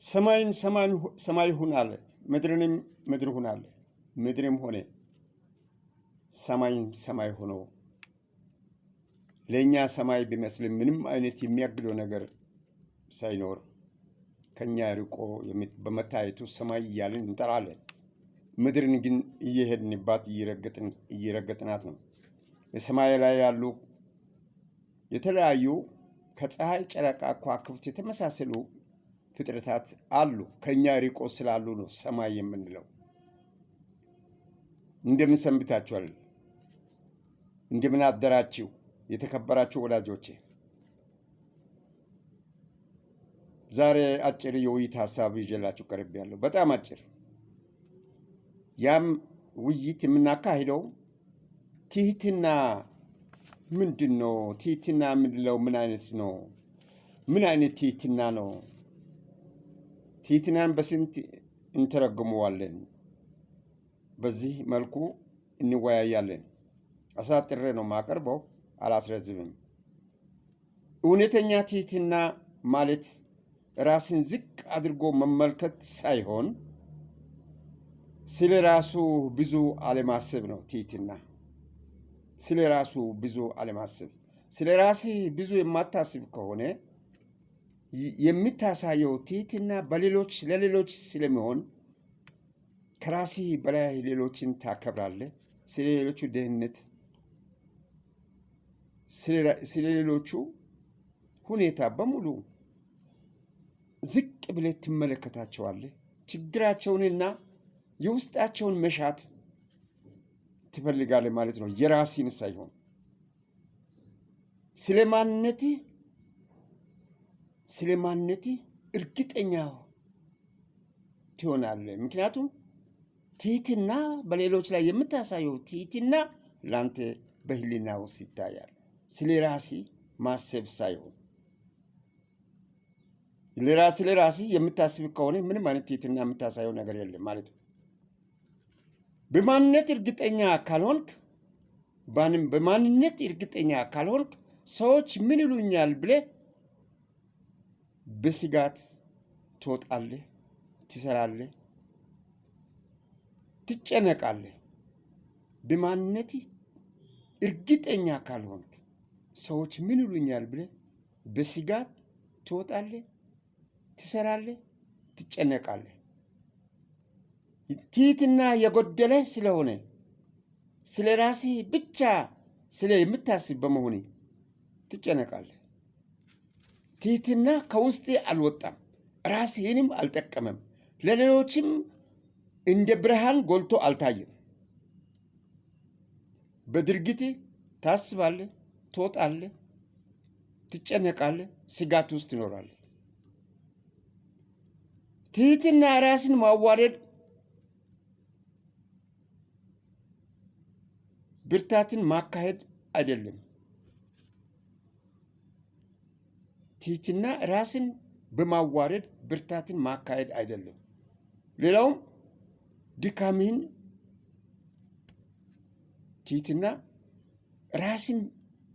ሰማይን ሰማይ ሁን አለ፣ ምድርንም ምድር ሁን አለ። ምድርም ሆነ ሰማይም ሰማይ ሆኖ ለእኛ ሰማይ ቢመስልም ምንም አይነት የሚያግደው ነገር ሳይኖር ከኛ ርቆ በመታየቱ ሰማይ እያልን እንጠራለን። ምድርን ግን እየሄድንባት እየረገጥናት ነው። የሰማይ ላይ ያሉ የተለያዩ ከፀሐይ፣ ጨረቃ፣ ከዋክብት የተመሳሰሉ ፍጥረታት አሉ። ከኛ ርቆ ስላሉ ነው ሰማይ የምንለው። እንደምን ሰንብታችኋል? እንደምን አደራችሁ? የተከበራችሁ ወዳጆቼ፣ ዛሬ አጭር የውይይት ሀሳብ ይዤላችሁ ቀርቤያለሁ። በጣም አጭር። ያም ውይይት የምናካሂደው ትህትና ምንድን ነው? ትህትና የምንለው ምን አይነት ነው? ምን አይነት ትህትና ነው? ትህትናን በስንት እንተረጉመዋለን? በዚህ መልኩ እንወያያለን። አሳጥሬ ነው የማቀርበው፣ አላስረዝምም። እውነተኛ ትህትና ማለት ራስን ዝቅ አድርጎ መመልከት ሳይሆን ስለ ራሱ ብዙ አለማሰብ ነው ትህትና። ስለ ራሱ ብዙ አለማሰብ። ስለ ራስህ ብዙ የማታስብ ከሆነ የምታሳየው ትህትና ለሌሎች ስለሚሆን ከራስህ በላይ ሌሎችን ታከብራለህ። ስለ ሌሎቹ ደህንነት፣ ስለ ሌሎቹ ሁኔታ በሙሉ ዝቅ ብለህ ትመለከታቸዋለህ። ችግራቸውንና የውስጣቸውን መሻት ትፈልጋለህ ማለት ነው፣ የራስን ሳይሆን። ስለ ማንነትህ እርግጠኛ ትሆናለህ። ምክንያቱም ትህትና በሌሎች ላይ የምታሳየው ትህትና ለአንተ በህሊና ውስጥ ይታያል። ስለ ራስህ ማሰብ ሳይሆን ስለ ራስህ የምታስብ ከሆነ ምንም አይነት ትህትና የምታሳየው ነገር የለም ማለት ነው። በማንነት እርግጠኛ ካልሆንክ ሰዎች ምን ይሉኛል ብለህ በስጋት ትወጣለህ፣ ትሰራለህ፣ ትጨነቃለህ። በማንነት እርግጠኛ ካልሆንክ ሰዎች ምን ይሉኛል ብለህ በስጋት ትወጣለህ፣ ትሰራለህ፣ ትጨነቃለህ። ትህትና የጎደለ ስለሆነ ስለ ራስህ ብቻ የምታስብ በመሆኔ ትጨነቃለህ። ትህትና ከውስጤ አልወጣም፣ ራስህንም አልጠቀመም፣ ለሌሎችም እንደ ብርሃን ጎልቶ አልታየም። በድርጊት ታስባለህ፣ ትወጣለህ፣ ትጨነቃለህ፣ ስጋት ውስጥ ትኖራለህ። ትህትና ራስን ማዋረድ፣ ብርታትን ማካሄድ አይደለም። ትህትና ራስን በማዋረድ ብርታትን ማካሄድ አይደለም። ሌላውም ድካምህን ትህትና ራስን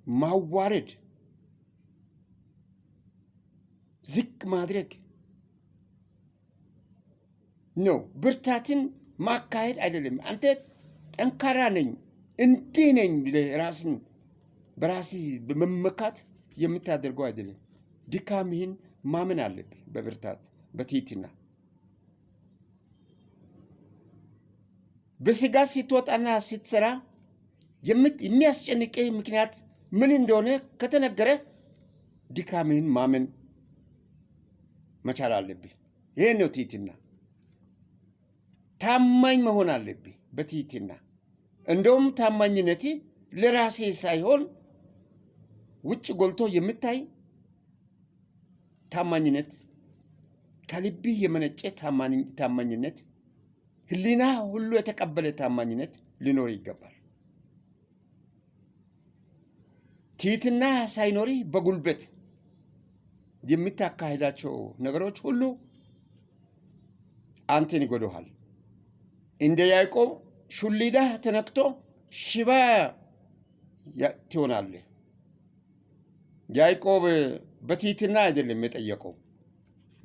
ማዋረድ፣ ዝቅ ማድረግ ነው። ብርታትን ማካሄድ አይደለም። አንተ ጠንካራ ነኝ እንዲህ ነኝ ብለህ ራስን በራስህ በመመካት የምታደርገው አይደለም። ድካምህን ማመን አለብህ። በብርታት በትህትና በስጋት ስትወጣና ስትሰራ የሚያስጨንቅህ ምክንያት ምን እንደሆነ ከተነገረ ድካምህን ማመን መቻል አለብህ። ይሄ ነው ትህትና። ታማኝ መሆን አለብህ በትህትና። እንደውም ታማኝነት ለራሴ ሳይሆን ውጭ ጎልቶ የምታይ ታማኝነት፣ ከልብህ የመነጨ ታማኝነት፣ ህሊና ሁሉ የተቀበለ ታማኝነት ሊኖር ይገባል። ትህትና ሳይኖርህ በጉልበት የምታካሂዳቸው ነገሮች ሁሉ አንተን ይጎዱሃል። እንደ ያዕቆብ ሹሊዳህ ተነክቶ ሽባ ትሆናለህ። ያዕቆብ በትህትና አይደለም የጠየቀው፣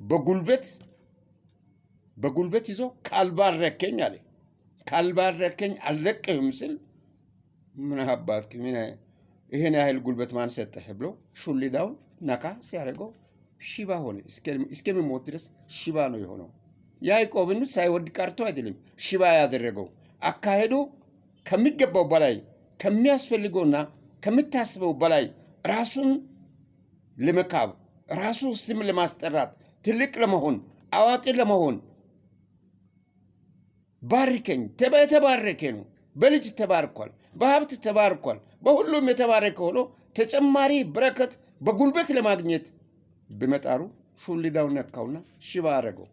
በጉልበት በጉልበት ይዞ ካልባረከኝ አለ። ካልባረከኝ አልለቅህም ስል ምን አባት ይሄን ያህል ጉልበት ማን ሰጠህ ብሎ ሹልዳውን ነካ ሲያደርገው ሽባ ሆነ። እስከሚሞት ድረስ ሽባ ነው የሆነው። ያዕቆብን ሳይወድ ቀርቶ አይደለም ሽባ ያደረገው። አካሄዱ ከሚገባው በላይ ከሚያስፈልገውና ከሚታስበው በላይ ራሱን ለመካብ ራሱ ስም ለማስጠራት ትልቅ ለመሆን አዋቂ ለመሆን ባርከኝ የተባረከ ነው። በልጅ ተባርኳል፣ በሀብት ተባርኳል፣ በሁሉም የተባረከ ሆኖ ተጨማሪ በረከት በጉልበት ለማግኘት በመጣሩ ሹልዳውን ነካውና ሽባ አረገው።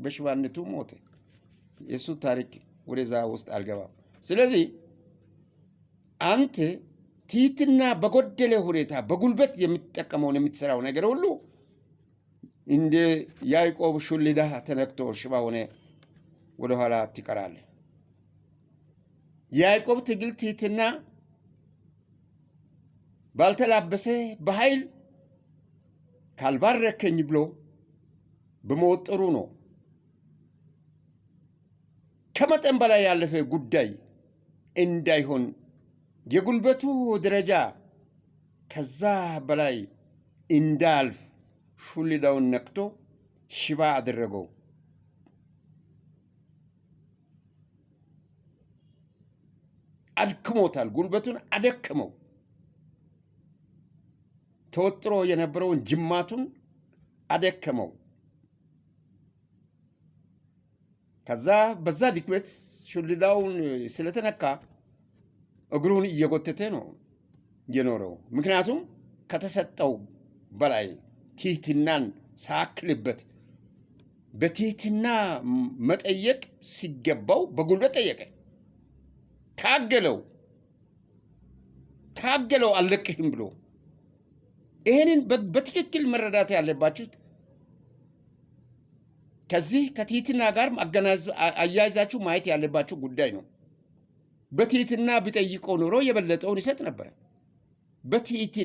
በሽባነቱ ሞተ። የእሱ ታሪክ ወደዛ ውስጥ አልገባም። ስለዚህ አንተ ትህትና በጎደለ ሁኔታ በጉልበት የምትጠቀመውን የምትሰራው ነገር ሁሉ እንደ ያዕቆብ ሹልዳ ተነክቶ ሽባ ሆነ ወደኋላ ትቀራለህ። የያዕቆብ ትግል ትህትና ባልተላበሰ በኃይል ካልባረከኝ ብሎ በመወጠሩ ነው። ከመጠን በላይ ያለፈ ጉዳይ እንዳይሆን የጉልበቱ ደረጃ ከዛ በላይ እንዳልፍ ሹልዳውን ነክቶ ሽባ አደረገው። አድክሞታል። ጉልበቱን አደክመው። ተወጥሮ የነበረውን ጅማቱን አደከመው። ከዛ በዛ ድክመት ሹልዳውን ስለተነካ እግሩን እየጎተተ ነው የኖረው። ምክንያቱም ከተሰጠው በላይ ትህትናን ሳክልበት በትህትና መጠየቅ ሲገባው በጉልበት ጠየቀ። ታገለው አልለቅህም ብሎ። ይህንን በትክክል መረዳት ያለባችሁት ከዚህ ከትህትና ጋር አያይዛችሁ ማየት ያለባችሁ ጉዳይ ነው። በትህትና ቢጠይቀው ኖሮ የበለጠውን ይሰጥ ነበረ።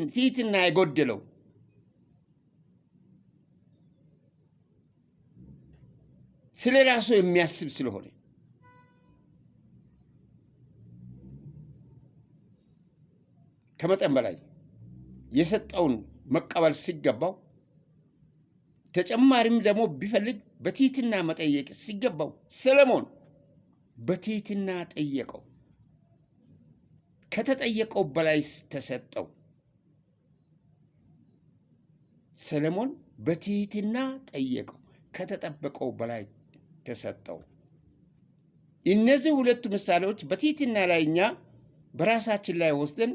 ትህትና የጎደለው ስለ ራሱ የሚያስብ ስለሆነ ከመጠን በላይ የሰጠውን መቀበል ሲገባው ተጨማሪም ደግሞ ቢፈልግ በትህትና መጠየቅ ሲገባው ሰለሞን በትህትና ጠየቀው። ከተጠየቀው በላይ ተሰጠው። ሰለሞን በትህትና ጠየቀው፣ ከተጠበቀው በላይ ተሰጠው። እነዚህ ሁለቱ ምሳሌዎች በትህትና ላይ እኛ በራሳችን ላይ ወስደን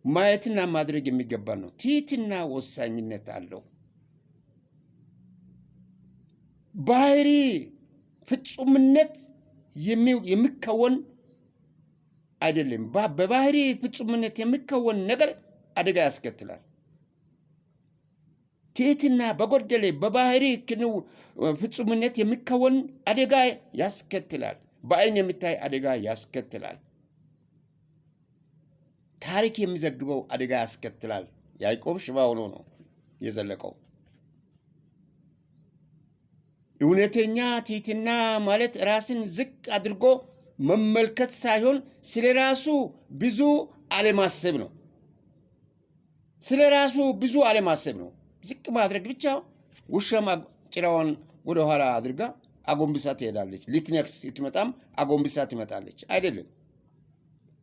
ማየትና ማድረግ የሚገባን ነው። ትህትና ወሳኝነት አለው። ባህሪ ፍጹምነት የሚከወን አይደለም። በባህሪ ፍጹምነት የሚከወን ነገር አደጋ ያስከትላል። ትህትና በጎደለ በባህሪ ፍጹምነት የሚከወን አደጋ ያስከትላል። በአይን የሚታይ አደጋ ያስከትላል። ታሪክ የሚዘግበው አደጋ ያስከትላል። ያዕቆብ ሽባ ሆኖ ነው የዘለቀው። እውነተኛ ትህትና ማለት ራስን ዝቅ አድርጎ መመልከት ሳይሆን ስለ ራሱ ብዙ አለማሰብ ነው። ስለ ራሱ ብዙ አለማሰብ ነው። ዝቅ ማድረግ ብቻ። ውሻም ጭራዋን ወደኋላ አድርጋ አጎንብሳ ትሄዳለች። ልትነክስ ስትመጣም አጎንብሳ ትመጣለች። አይደለም።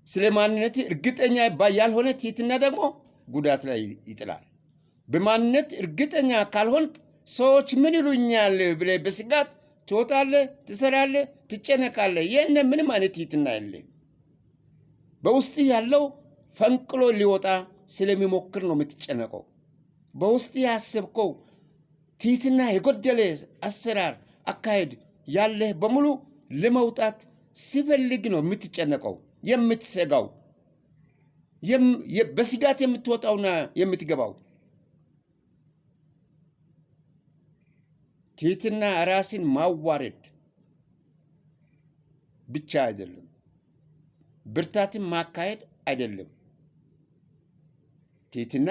ስለ ማንነት እርግጠኛ ያልሆነ ትህትና ደግሞ ጉዳት ላይ ይጥላል። በማንነት እርግጠኛ ካልሆንክ ሰዎች ምን ይሉኛል ብለህ በስጋት ትወጣለህ፣ ትሰራለህ፣ ትጨነቃለህ። ይህን ምንም አይነት ትህትና የለህም። በውስጥ ያለው ፈንቅሎ ሊወጣ ስለሚሞክር ነው የምትጨነቀው። በውስጥ ያሰብከው ትህትና የጎደለ አሰራር፣ አካሄድ ያለህ በሙሉ ለመውጣት ሲፈልግ ነው የምትጨነቀው፣ የምትሰጋው፣ በስጋት የምትወጣውና የምትገባው። ትህትና ራስን ማዋረድ ብቻ አይደለም፣ ብርታትን ማካሄድ አይደለም። ትህትና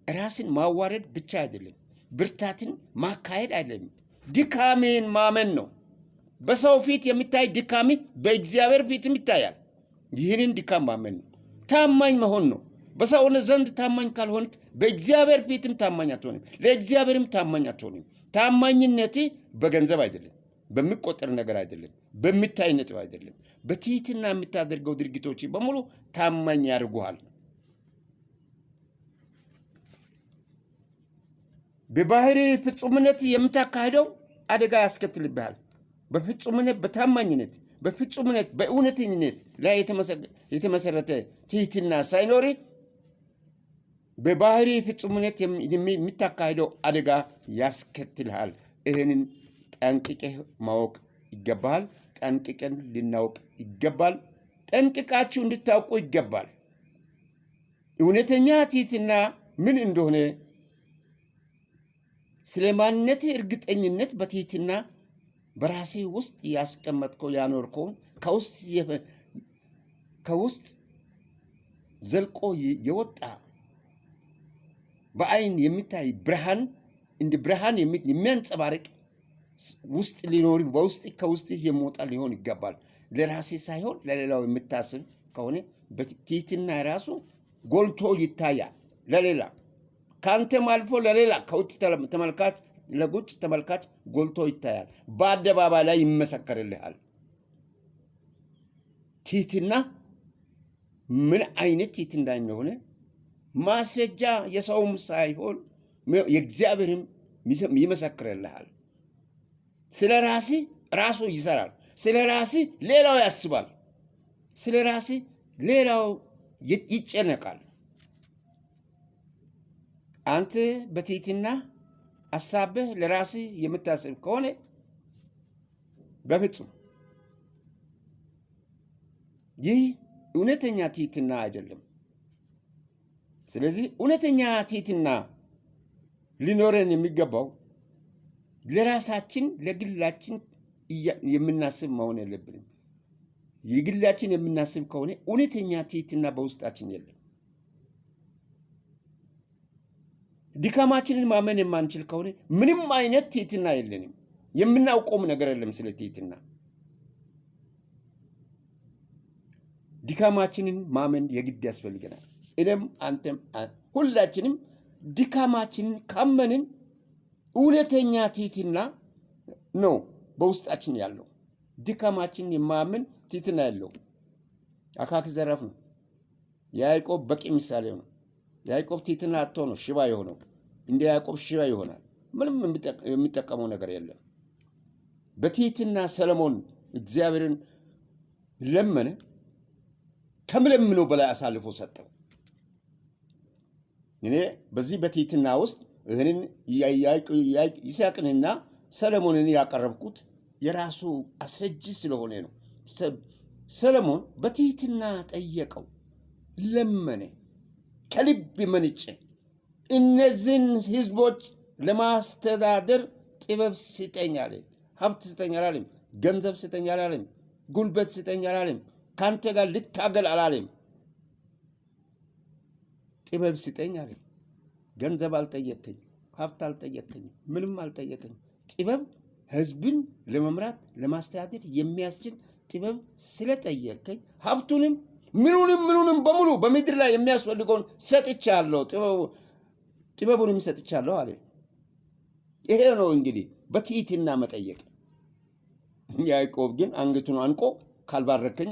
ራስን ማዋረድ ብቻ አይደለም፣ ብርታትን ማካሄድ አይደለም። ድካሜን ማመን ነው። በሰው ፊት የሚታይ ድካሜ በእግዚአብሔር ፊትም ይታያል። ይህንን ድካም ማመን ነው። ታማኝ መሆን ነው። በሰው ዘንድ ታማኝ ካልሆንክ በእግዚአብሔር ፊትም ታማኝ አትሆንም። ለእግዚአብሔርም ታማኝ አትሆንም። ታማኝነት በገንዘብ አይደለም፣ በሚቆጠር ነገር አይደለም፣ በሚታይ ነጥብ አይደለም። በትህትና የምታደርገው ድርጊቶች በሙሉ ታማኝ ያደርጉሃል። በባህሪ ፍጹምነት የምታካሂደው አደጋ ያስከትልብሃል። በፍጹምነት፣ በታማኝነት፣ በፍጹምነት፣ በእውነተኝነት ላይ የተመሰረተ ትህትና ሳይኖር በባህሪ ፍጹምነት የምታካሂደው አደጋ ያስከትልሃል። ይህንን ጠንቅቀህ ማወቅ ይገባል። ጠንቅቀን ልናውቅ ይገባል። ጠንቅቃችሁ እንድታውቁ ይገባል። እውነተኛ ትህትና ምን እንደሆነ ስለ ማንነት እርግጠኝነት በትህትና በራሴ ውስጥ ያስቀመጥከው ያኖርከውን ከውስጥ ዘልቆ የወጣ በአይን የሚታይ ብርሃን እንደ ብርሃን የሚያንጸባርቅ ውስጥ ሊኖር በውስጥ ከውስጥ የሚወጣ ሊሆን ይገባል። ለራሴ ሳይሆን ለሌላው የምታስብ ከሆነ በትህትና ራሱ ጎልቶ ይታያል። ለሌላ ካንተም አልፎ ለሌላ ከውጭ ተመልካች ለውጭ ተመልካች ጎልቶ ይታያል። በአደባባይ ላይ ይመሰከርልሃል። ትህትና ምን አይነት ትህትና እንደሆነ ማስረጃ የሰውም ሳይሆን የእግዚአብሔርም ይመሰክርልሃል። ስለ ራሴ ራሱ ይሰራል። ስለ ራሴ ሌላው ያስባል። ስለ ራሴ ሌላው ይጨነቃል። አንተ በትህትና ሐሳብህ ለራስህ የምታስብ ከሆነ በፍጹም ይህ እውነተኛ ትህትና አይደለም። ስለዚህ እውነተኛ ትህትና ሊኖረን የሚገባው ለራሳችን ለግላችን የምናስብ መሆን የለብንም። የግላችን የምናስብ ከሆነ እውነተኛ ትህትና በውስጣችን የለም። ድካማችንን ማመን የማንችል ከሆነ ምንም አይነት ትህትና የለንም። የምናውቀውም ነገር የለም ስለ ትህትና። ድካማችንን ማመን የግድ ያስፈልገናል። እኔም አንተም ሁላችንም ድካማችንን ካመንን እውነተኛ ትህትና ነው በውስጣችን ያለው። ድካማችንን የማያምን ትህትና ያለው አካክ ዘራፍ ነው። የያዕቆብ በቂ ምሳሌ ነው። ያዕቆብ ትህትና አጥቶ ነው ሽባ የሆነው። እንደ ያዕቆብ ሽባ ይሆናል። ምንም የሚጠቀመው ነገር የለም። በትህትና ሰለሞን እግዚአብሔርን ለመነ። ከምለምነው በላይ አሳልፎ ሰጠው። እኔ በዚህ በትህትና ውስጥ ይህንን ይስሐቅንና ሰለሞንን ያቀረብኩት የራሱ አስረጅ ስለሆነ ነው። ሰለሞን በትህትና ጠየቀው፣ ለመነ፣ ከልብ መንጨ። እነዚህን ህዝቦች ለማስተዳደር ጥበብ ስጠኝ አለ። ሀብት ስጠኝ አላለም። ገንዘብ ስጠኝ አላለም። ጉልበት ስጠኝ አላለም። ከአንተ ጋር ልታገል አላለም። ጥበብ ስጠኝ አለ። ገንዘብ አልጠየቀኝ፣ ሀብት አልጠየቀኝ፣ ምንም አልጠየቀኝ። ጥበብ ህዝብን ለመምራት ለማስተዳደር የሚያስችል ጥበብ ስለጠየቀኝ ሀብቱንም ምኑንም በሙሉ በምድር ላይ የሚያስፈልገውን ሰጥቻለሁ፣ ጥበቡንም ሰጥቻለሁ አለ። ይሄ ነው እንግዲህ በትህትና መጠየቅ። ያዕቆብ ግን አንገቱን አንቆ ካልባረከኝ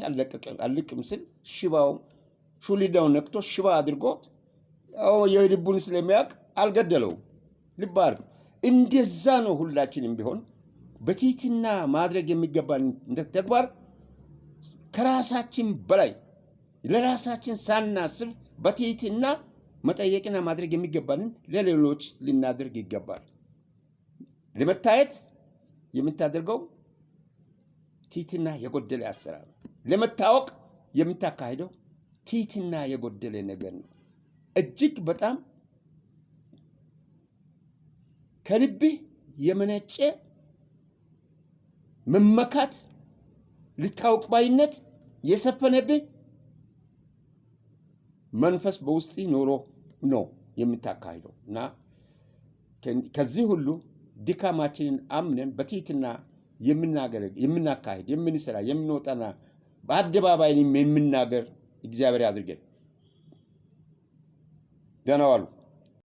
አልለቅም ስል ሽባው ሹሊዳውን ነክቶ ሽባ አድርጎት የልቡን ስለሚያውቅ አልገደለውም። ልብ አድርግ። እንደዛ ነው ሁላችንም ቢሆን በትህትና ማድረግ የሚገባን ተግባር ከራሳችን በላይ ለራሳችን ሳናስብ በትህትና መጠየቅና ማድረግ የሚገባንን ለሌሎች ልናደርግ ይገባል። ለመታየት የምታደርገው ትህትና የጎደለ አሰራር ነው። ለመታወቅ የምታካሂደው ትህትና የጎደለ ነገር ነው። እጅግ በጣም ከልብህ የመነጨ መመካት፣ ልታውቅ ባይነት የሰፈነብህ መንፈስ በውስጥ ኖሮ ነው የምታካሂደው እና ከዚህ ሁሉ ድካማችንን አምነን በትህትና የምናካሄድ የምንሰራ የምንወጣና በአደባባይ የምናገር እግዚአብሔር ያድርገን። ደህና ዋሉ።